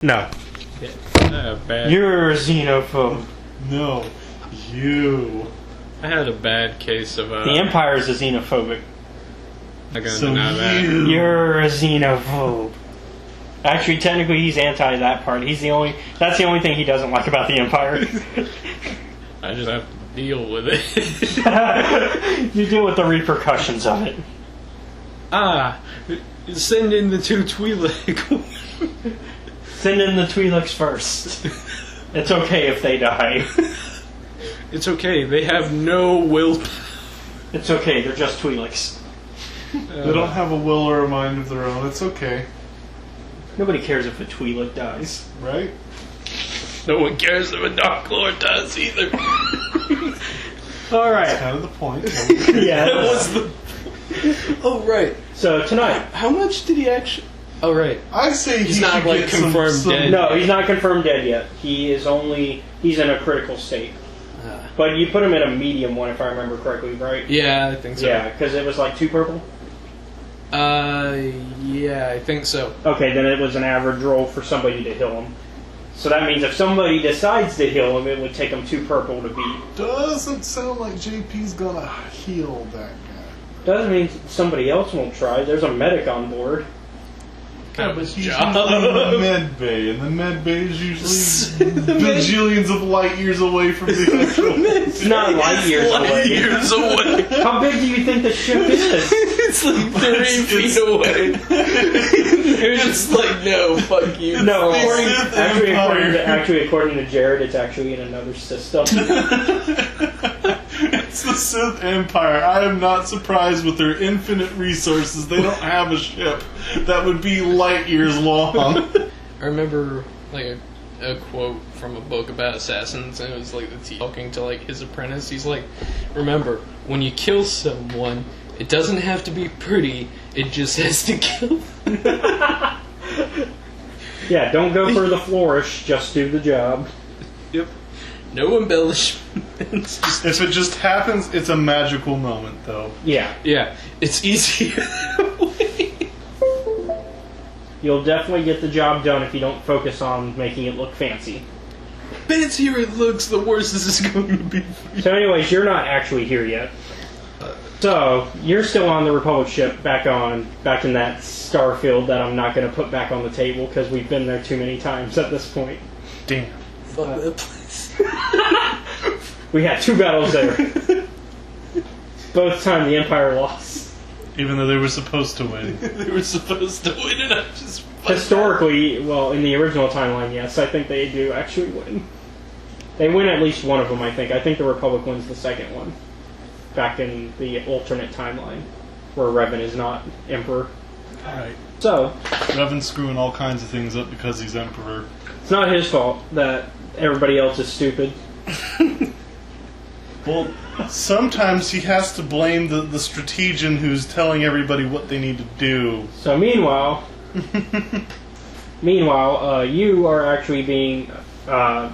No. Bad. You're a xenophobe. No, you. I had a bad case of The Empire is a xenophobic. I'm gonna So deny that. You're a xenophobe. Actually, technically, he's anti that part. That's the only thing he doesn't like about the Empire. I just have to deal with it. You deal with the repercussions of it. Send in the two Twi'lek. Send in the Twi'leks first. It's okay if they die. It's okay, they have no will. It's okay, they're just Twi'leks. They don't have a will or a mind of their own. It's okay, Nobody cares if a Twi'lek dies. right? No one cares if a Dark Lord does either. Alright. Kind of the point. Yeah. That was the. Oh right. So tonight. How much did he actually? Oh right. I say He's not, like, confirmed dead. No, he's not confirmed dead yet. He's in a critical state. But you put him in a medium one, if I remember correctly, right? Yeah, I think so. Yeah, because it was like 2 purple? Yeah, I think so. Okay, then it was an average roll for somebody to heal him. So that means if somebody decides to heal him, it would take him 2 purple to beat. Doesn't sound like JP's gonna heal that guy. Doesn't mean somebody else won't try. There's a medic on board. Kind of But his he's job. usually in the med bay, and the med bay is usually bajillions of light years away from the actual. It's not light years away. Years away. How big do you think the ship is? It's like 3 feet away. They're just like, no, fuck you. No, Sith actually, according to Jared, it's actually in another system. It's the Sith Empire. I am not surprised with their infinite resources. They don't have a ship that would be light years long. I remember like a quote from a book about assassins, and it was like the T talking to like his apprentice. He's like, "Remember, when you kill someone, it doesn't have to be pretty. It just has to kill." Yeah, don't go for the flourish. Just do the job. Yep. No embellishments. If it just happens, it's a magical moment, though. Yeah. Yeah, it's easier. You'll definitely get the job done if you don't focus on making it look fancy. Fancier it looks, the worse this is going to be for you. So anyways, you're not actually here yet. So, you're still on the Republic ship, back in that starfield that I'm not going to put back on the table because we've been there too many times at this point. Damn. Fuck that place. We had 2 battles there. Both times the Empire lost. Even though they were supposed to win. They were supposed to win, and I just... Historically, well, in the original timeline, yes, I think they do actually win. They win at least one of them, I think. I think the Republic wins the second one. Back in the alternate timeline, where Revan is not Emperor. Alright. So, Revan's screwing all kinds of things up because he's Emperor. it's not his fault that everybody else is stupid. Well, sometimes he has to blame the strategian who's telling everybody what they need to do. So meanwhile, you are actually being, what's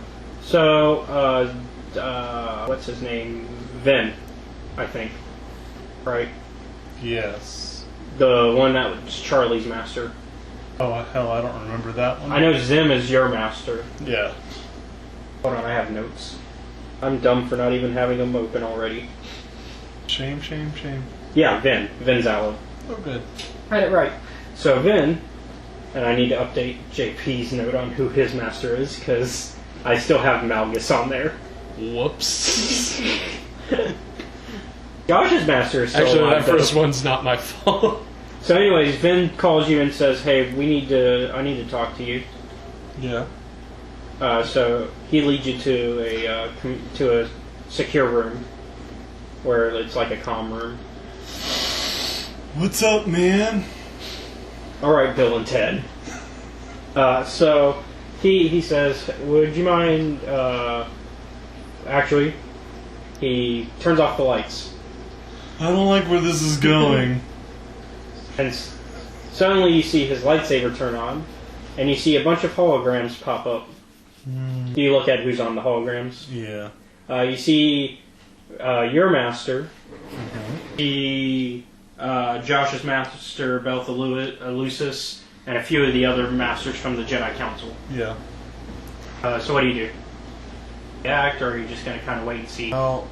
his name? Vin, I think. Right? Yes. The one that was Charlie's master. Oh, hell, I don't remember that one. I know Zim is your master. Yeah. Hold on, I have notes. I'm dumb for not even having them open already. Shame, shame, shame. Yeah, Vin. Vin Zalo. Oh, good. Right. So Vin, and I need to update JP's note on who his master is, because I still have Malgus on there. Whoops. Josh's master is still Actually, alive, that first though. one's not my fault. So anyways, Vin calls you and says, hey, I need to talk to you. Yeah. So he leads you to a secure room, where it's like a comm room. What's up, man? Alright, Bill and Ted. So he says, would you mind, actually, he turns off the lights. I don't like where this is going. And suddenly you see his lightsaber turn on, and you see a bunch of holograms pop up. Do you look at who's on the holograms? Yeah. You see your master, Mm-hmm. Josh's master, Beltha Lucis, and a few of the other masters from the Jedi Council. Yeah. So what do you do? Act, or are you just going to kind of wait and see? Well,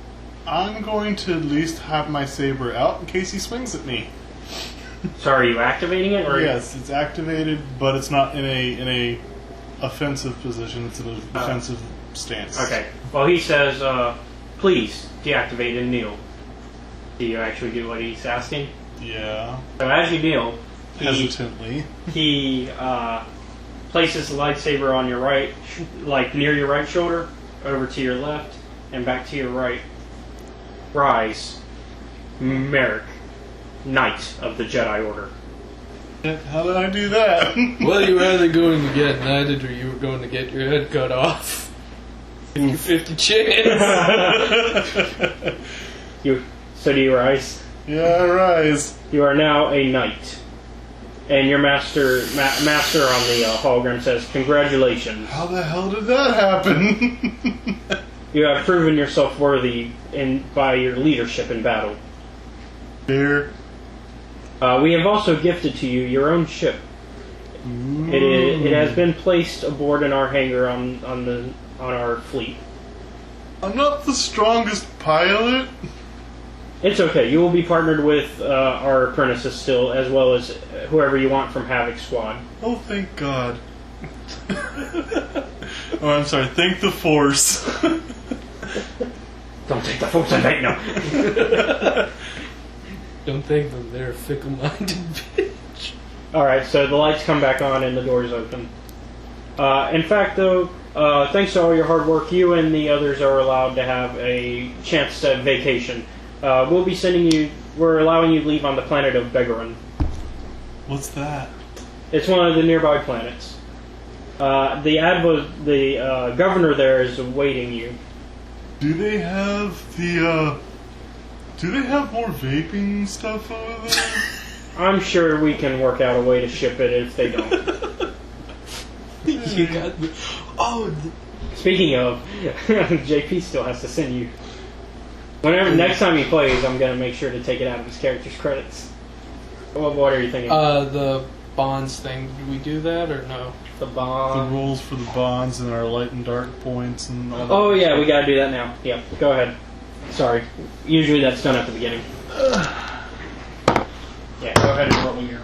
I'm going to at least have my saber out in case he swings at me. So are you activating it? Or Yes, it's activated, but it's not in a offensive position. It's in a defensive stance. Okay. Well, he says, please deactivate and kneel. Do you actually do what he's asking? Yeah. So as you kneel, Hesitantly. he places the lightsaber on your right, like near your right shoulder, over to your left, and back to your right. Rise, Merrick, Knight of the Jedi Order. How did I do that? Well, you were either going to get knighted or you were going to get your head cut off. 50-50 chance. So do you rise? Yeah, I rise. You are now a knight. And your master on the hologram says, congratulations. How the hell did that happen? You have proven yourself worthy by your leadership in battle. Here. We have also gifted to you your own ship. It has been placed aboard in our hangar on our fleet. I'm not the strongest pilot. It's okay. You will be partnered with our apprentices still, as well as whoever you want from Havoc Squad. Oh, thank God. Oh, I'm sorry. Thank the Force. Don't take the Force and bait, no. Don't think them, they're a fickle-minded bitch. Alright, so the lights come back on and the doors open. In fact, though, thanks to all your hard work, you and the others are allowed to have a chance at vacation. We're allowing you to leave on the planet of Begeren. What's that? It's one of the nearby planets. The governor there is awaiting you. Do they have do they have more vaping stuff over there? I'm sure we can work out a way to ship it if they don't. You got the... Oh, Speaking of, JP still has to send you. Next time he plays, I'm going to make sure to take it out of his character's credits. What are you thinking? the bonds thing. Did we do that or no? The The bomb. rules for the bonds and our light and dark points and all that. Oh yeah, we got to do that now. Yeah, go ahead. Sorry. Usually that's done at the beginning. Yeah, go ahead and roll your...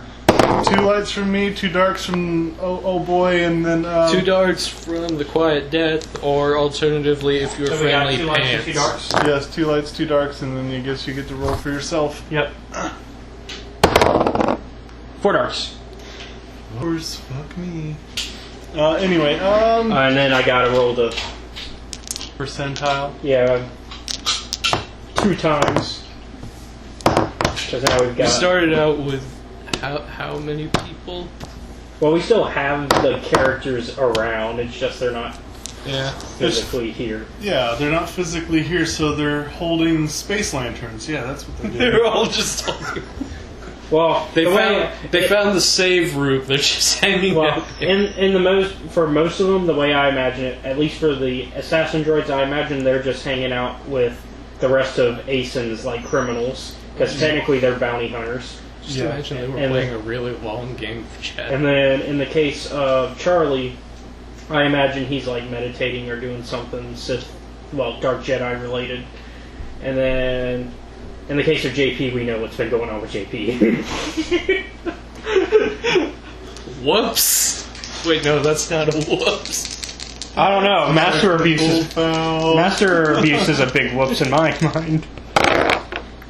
2 lights from me, 2 darks from oh boy, and then 2 darts from the Quiet Death, or alternatively, if you're So we got friendly, 2 lights and Pants. 2 darks? yes, 2 lights, 2 darks, and then I guess you get to roll for yourself. Yep. 4 darks. Of course, fuck me. Anyway, And then I gotta roll the... percentile. Yeah, 2 times. Because now we've We got... started out with how many people? Well, we still have the characters around, it's just they're not Yeah. physically here. Yeah, they're not physically here, so they're holding space lanterns. Yeah, that's what they're doing. They're all just... Well, They found the save route. They're just hanging Well, out there. for most of them, the way I imagine it, at least for the assassin droids, I imagine they're just hanging out with the rest of ASIN's like criminals, because technically they're bounty hunters. Just Yeah. imagine they were And playing a really long game of chess. And then in the case of Charlie, I imagine he's like meditating or doing something Sith, Dark Jedi related. And then in the case of JP, we know what's been going on with JP. Whoops! Wait, no, that's not a whoops. I don't know. Master abuse is a big whoops in my mind.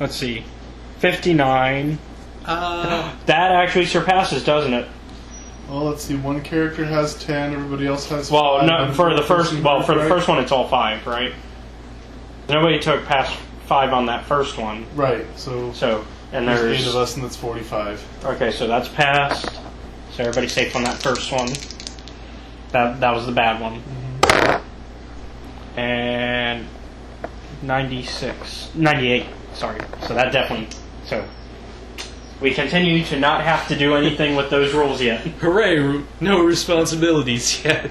Let's see. 59. That actually surpasses, doesn't it? Well, let's see. One character has 10. Everybody else has. Well, 5, no. and For the one first one, it's all 5, right? Nobody took past 5 on that first one. Right. So And there's there's 8 of us, and that's 45. Okay, so that's passed. So everybody's safe on that first one. That was the bad one. And 98. Sorry. So that definitely. So we continue to not have to do anything with those rules yet. Hooray! No responsibilities yet.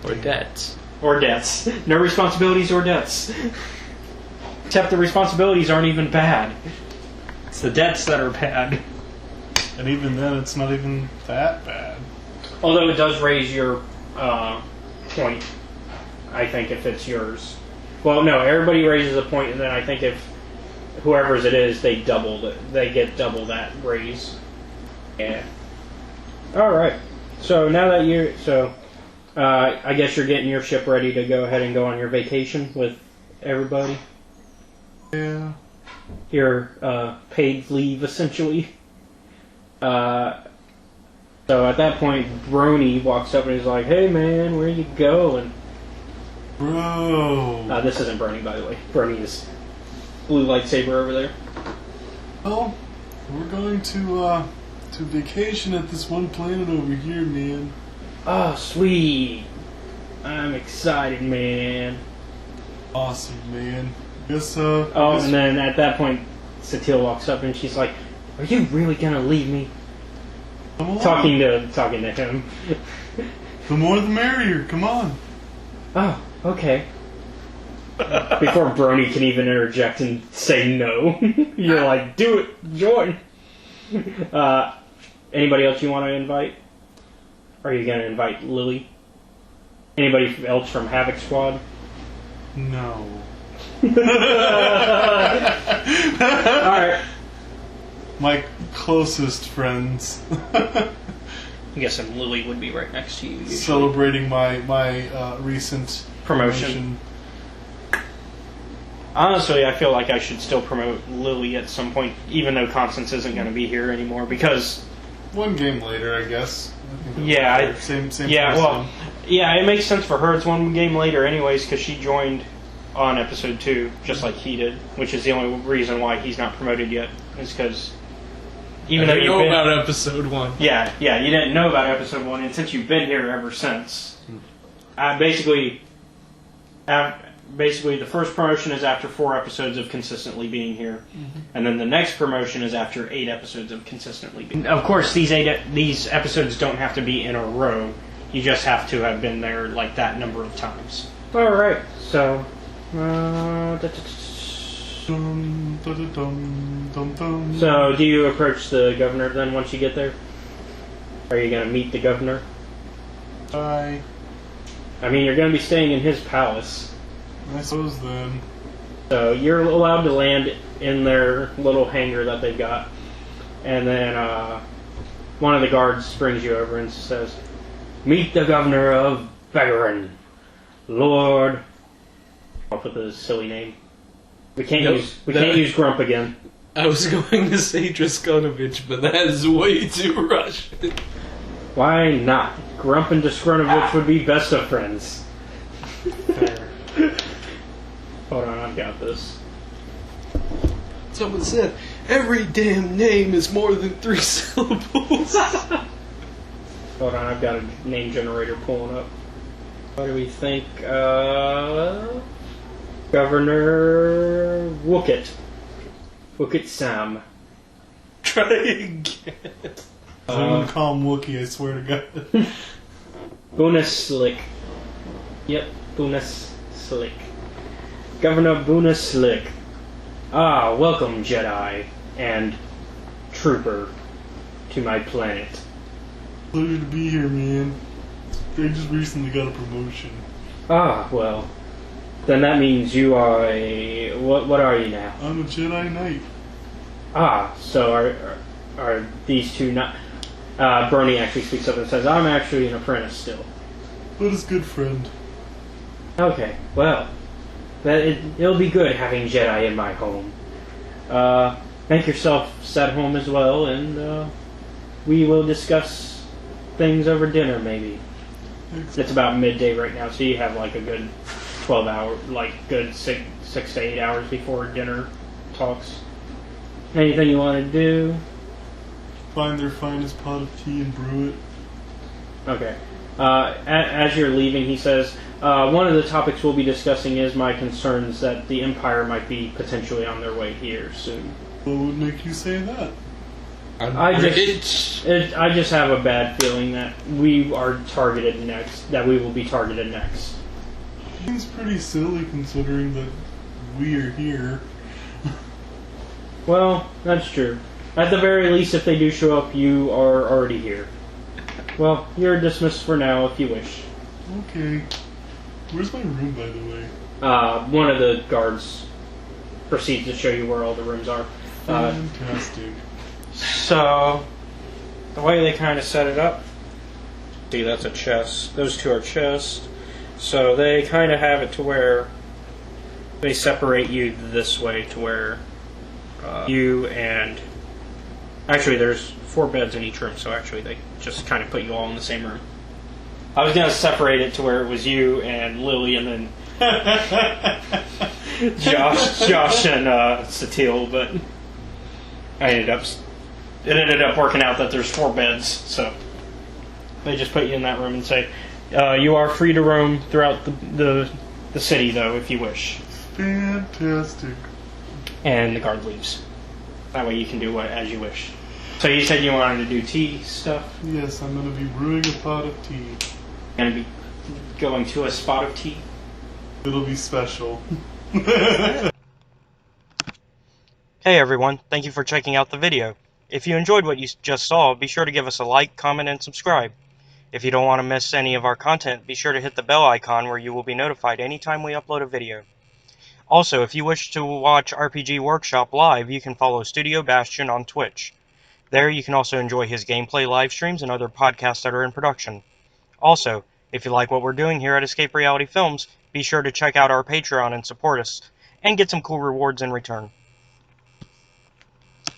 Or debts. Or debts. No responsibilities or debts. Except the responsibilities aren't even bad. It's the debts that are bad. And even then, it's not even that bad. Although it does raise your point, I think, if it's yours. Well, no, everybody raises a point, and then I think if whoever's it is, they get double that raise. Yeah. Alright. So now that I guess you're getting your ship ready to go ahead and go on your vacation with everybody. Yeah. Your paid leave, essentially. So at that point, Brony walks up and is like, "Hey man, where you going?" Bro. This isn't Brony, by the way. Brony is blue lightsaber over there. Well, we're going to vacation at this one planet over here, man. Oh, sweet. I'm excited, man. Awesome, man. Guess, and then at that point, Satil walks up and she's like, "Are you really gonna leave me?" Come on. Talking to him. The more the merrier, come on. Oh, okay. Before Brony can even interject and say no, you're like, "Do it, join." Anybody else you want to invite? Or are you going to invite Lily? Anybody else from Havoc Squad? No. Alright. My closest friends. I'm guessing Lily would be right next to you. Usually. Celebrating my recent promotion. Honestly, I feel like I should still promote Lily at some point, even though Constance isn't going to be here anymore, because... One game later, I guess. Same yeah, person. well, yeah, it makes sense for her. It's one game later anyways, because she joined on episode 2, just like he did, which is the only reason why he's not promoted yet, is because... Even though you know about episode 1. Yeah, you didn't know about episode 1, and since you've been here ever since, basically, the first promotion is after 4 episodes of consistently being here, and then the next promotion is after 8 episodes of consistently being. Of course, these episodes don't have to be in a row. You just have to have been there like that number of times. All right, so. So, do you approach the governor then once you get there? Are you going to meet the governor? I mean, you're going to be staying in his palace. I suppose then. So, you're allowed to land in their little hangar that they've got. And then, one of the guards brings you over and says, "Meet the governor of Begeren, Lord..." I'll put the silly name. We can't use Grump again. I was going to say Draskonovich, but that is way too Russian. Why not? Grump and Draskonovich would be best of friends. Fair. Hold on, I've got this. Someone said, every damn name is more than 3 syllables. Hold on, I've got a name generator pulling up. What do we think? Governor Wookit. Wookit Sam. Try again. I'm gonna call him Wookie, I swear to God. Boonaslick. Yep, Boonaslick. Governor Boonaslick. Ah, welcome, Jedi and Trooper, to my planet. Pleasure to be here, man. I just recently got a promotion. Ah, well. Then that means you are a... What are you now? I'm a Jedi Knight. Ah, so are these two not... Brony actually speaks up and says, "I'm actually an apprentice still." But his good friend. Okay, well. It'll be good having Jedi in my home. Make yourself set home as well, and we will discuss things over dinner, maybe. Thanks. It's about midday right now, so you have like a good 12 hour, like good 6 to 8 hours before dinner talks. Anything you want to do? Find their finest pot of tea and brew it. Okay. As you're leaving, he says, one of the topics we'll be discussing is my concerns that the Empire might be potentially on their way here soon. What would make you say that? I just have a bad feeling that we are targeted next, that we will be targeted next. Seems pretty silly considering that we are here. Well, that's true. At the very least, if they do show up, you are already here. Well, you're dismissed for now if you wish. Okay. Where's my room, by the way? One of the guards proceeds to show you where all the rooms are. Fantastic. So, the way they kind of set it up, see, that's a chest. Those two are chests. So they kind of have it to where they separate you this way to where you and... Actually, there's 4 beds in each room, so actually they just kind of put you all in the same room. I was going to separate it to where it was you and Lily and then Josh and Satil, but it ended up working out that there's 4 beds, so they just put you in that room and say, you are free to roam throughout the city, though, if you wish. Fantastic. And the guard leaves. That way you can do as you wish. So you said you wanted to do tea stuff? Yes, I'm going to be brewing a pot of tea. Going to be going to a spot of tea? It'll be special. Hey everyone, thank you for checking out the video. If you enjoyed what you just saw, be sure to give us a like, comment, and subscribe. If you don't want to miss any of our content, be sure to hit the bell icon where you will be notified anytime we upload a video. Also, if you wish to watch RPG Workshop live, you can follow Studio Bastion on Twitch. There you can also enjoy his gameplay live streams and other podcasts that are in production. Also, if you like what we're doing here at Escape Reality Films, be sure to check out our Patreon and support us, and get some cool rewards in return.